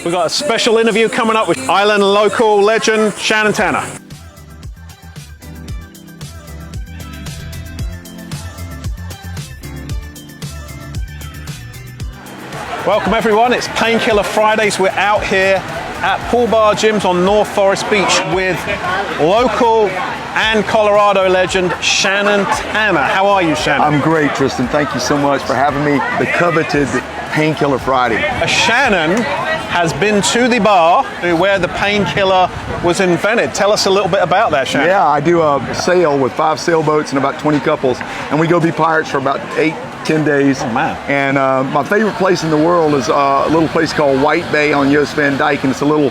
We've got a special interview coming up with Island local legend Shannon Tanner. Welcome everyone, it's Painkiller Fridays. We're out here at Pool Bar Gyms on North Forest Beach with local and Colorado legend Shannon Tanner. How are you, Shannon? I'm great, Tristan. Thank you so much for having me. The coveted Painkiller Friday. Shannon has been to the bar where the painkiller was invented. Tell us a little bit about that, Shannon. Yeah, I do a sail with 5 sailboats and about 20 couples, and we go be pirates for about 8-10 days. Oh, man. And my favorite place in the world is a little place called White Bay on Yost Van Dyke, and it's a little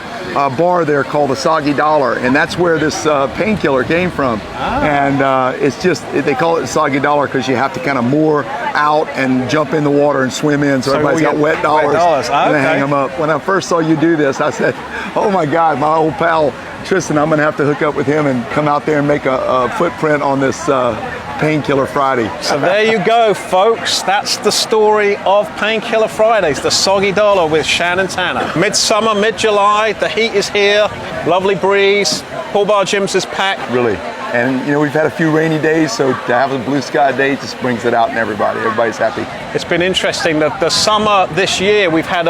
bar there called the Soggy Dollar, and that's where this painkiller came from. And it's just, they call it the Soggy Dollar because you have to kind of moor out and jump in the water and swim in, so everybody's got wet dollars. And they hang them up. When I first saw you do this, I said, oh my God, my old pal Tristan, I'm gonna have to hook up with him and come out there and make a footprint on this Painkiller Friday. So there you go, folks. That's the story of Painkiller Fridays, the Soggy Dollar with Shannon Tanner. Midsummer, mid-July, the heat is here, lovely breeze, Pool Bar Gyms is packed. Really. And you know, we've had a few rainy days, so to have a blue sky day just brings it out in everybody. Everybody's happy. It's been interesting that the summer this year, we've had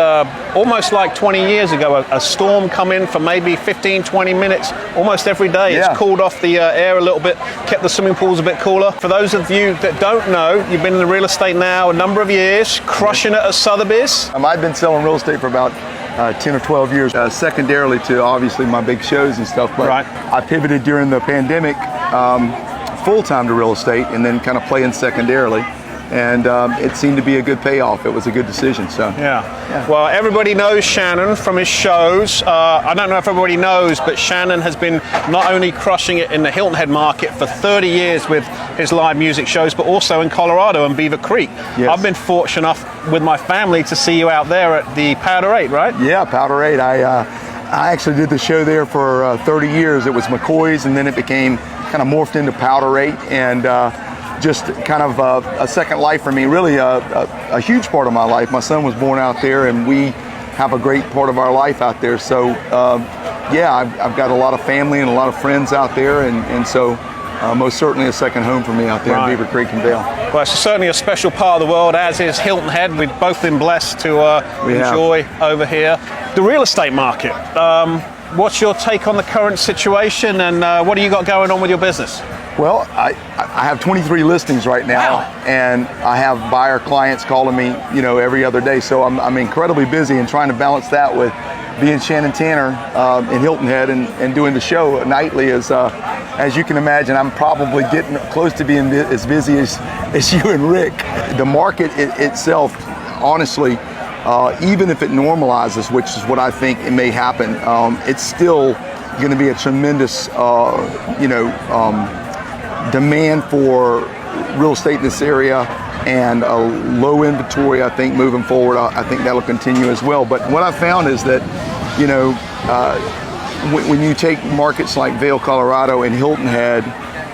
almost like 20 years ago, a storm come in for maybe 15, 20 minutes almost every day. Yeah. It's cooled off the air a little bit, kept the swimming pools a bit cooler. For those of you that don't know, you've been in the real estate now a number of years, crushing it at Sotheby's. I've been selling real estate for about 10 or 12 years, secondarily to obviously my big shows and stuff, but I pivoted during the pandemic full-time to real estate and then kind of playing secondarily, and it seemed to be a good payoff. It was a good decision. So yeah. Well, everybody knows Shannon from his shows. I don't know if everybody knows, but Shannon has been not only crushing it in the Hilton Head market for 30 years with his live music shows, but also in Colorado and Beaver Creek. Yes. I've been fortunate enough with my family to see you out there at the Powder 8, right? Yeah, Powder 8. I actually did the show there for 30 years. It was McCoy's, and then it became kind of morphed into Powder 8, and just kind of a second life for me, really a huge part of my life. My son was born out there, and we have a great part of our life out there. So yeah, I've got a lot of family and a lot of friends out there, and so most certainly a second home for me out there in Beaver Creek and Vail. Well, it's certainly a special part of the world, as is Hilton Head. We've both been blessed to enjoy over here. The real estate market, what's your take on the current situation, and what do you got going on with your business? Well, I have 23 listings right now. Wow. And I have buyer clients calling me, you know, every other day. So I'm incredibly busy and trying to balance that with being Shannon Tanner in Hilton Head and doing the show nightly. As you can imagine, I'm probably getting close to being as busy as you and Rick. The market itself, honestly, even if it normalizes, which is what I think it may happen, it's still going to be a tremendous, demand for real estate in this area, and a low inventory. I think moving forward, I think that'll continue as well. But what I found is that, you know, when you take markets like Vail, Colorado, and Hilton Head,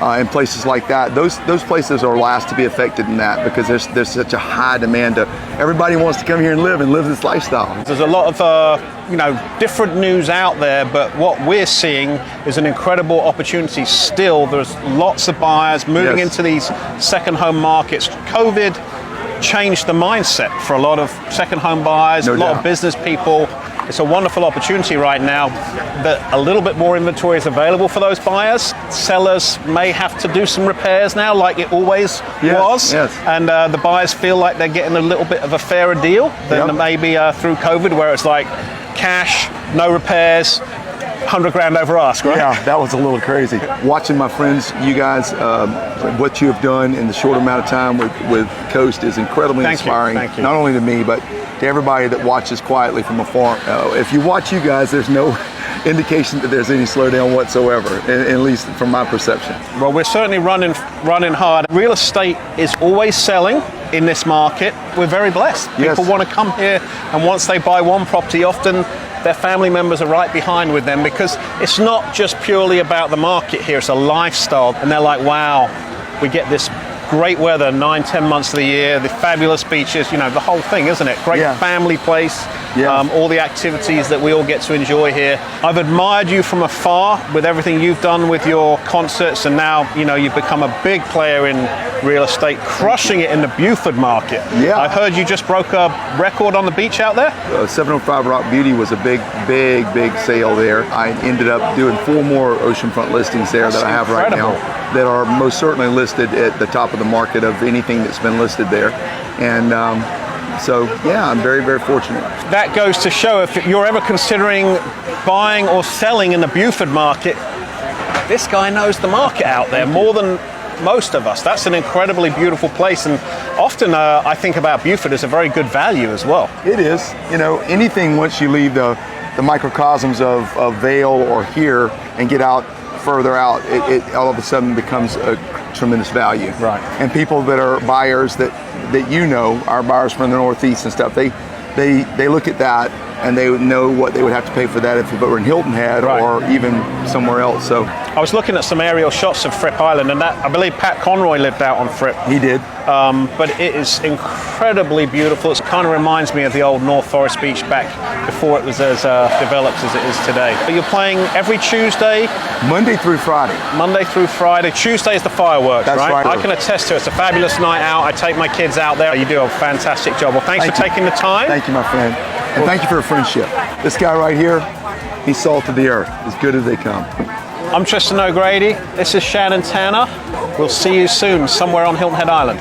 and places like that, those places are last to be affected in that, because there's such a high demand. Everybody wants to come here and live this lifestyle. There's a lot of different news out there, but what we're seeing is an incredible opportunity still. There's lots of buyers moving into these second home markets. COVID changed the mindset for a lot of second home buyers, a lot of business people. It's a wonderful opportunity right now that a little bit more inventory is available for those buyers. Sellers may have to do some repairs now, like it always was. Yes. And the buyers feel like they're getting a little bit of a fairer deal than maybe through COVID, where it's like cash, no repairs, 100 grand over ask, right? Yeah, that was a little crazy. Watching my friends, you guys, what you have done in the short amount of time with Coast is incredibly inspiring. Thank you. Not only to me, but to everybody that watches quietly from afar. If you watch you guys, there's no indication that there's any slowdown whatsoever, at least from my perception. Well, we're certainly running hard. Real estate is always selling in this market. We're very blessed. People want to come here, and once they buy one property, often their family members are right behind with them, because it's not just purely about the market here, it's a lifestyle. And they're like, wow, we get this great weather 9-10 months of the year, the fabulous beaches, the whole thing, isn't it? Great family place, all the activities that we all get to enjoy here. I've admired you from afar with everything you've done with your concerts, and now you've become a big player in real estate, crushing it in the Buford market. I heard you just broke a record on the beach out there. 705 Rock Beauty was a big sale there. I ended up doing 4 more oceanfront listings there that I have right now that are most certainly listed at the top of the market of anything that's been listed there. And so, yeah, I'm very, very fortunate. That goes to show, if you're ever considering buying or selling in the Buford market, this guy knows the market out there more than most of us. That's an incredibly beautiful place, and often I think about Buford as a very good value as well. It is. Anything once you leave the microcosms of Vail or here and get out further out, it all of a sudden becomes a tremendous value. Right. And people that are buyers that are buyers from the Northeast and stuff, they look at that and they would know what they would have to pay for that if it were in Hilton Head or even somewhere else. So I was looking at some aerial shots of Fripp Island, and I believe Pat Conroy lived out on Fripp. He did. But it is incredibly beautiful. It kind of reminds me of the old North Forest Beach back before it was as developed as it is today. But you're playing every Tuesday? Monday through Friday. Monday through Friday. Tuesday is the fireworks, That's right? I can attest to it. It's a fabulous night out. I take my kids out there. You do a fantastic job. Well, thanks for taking the time. Thank you, my friend. And thank you for your friendship. This guy right here, he's salt of the earth, as good as they come. I'm Tristan O'Grady. This is Shannon Tanner. We'll see you soon somewhere on Hilton Head Island.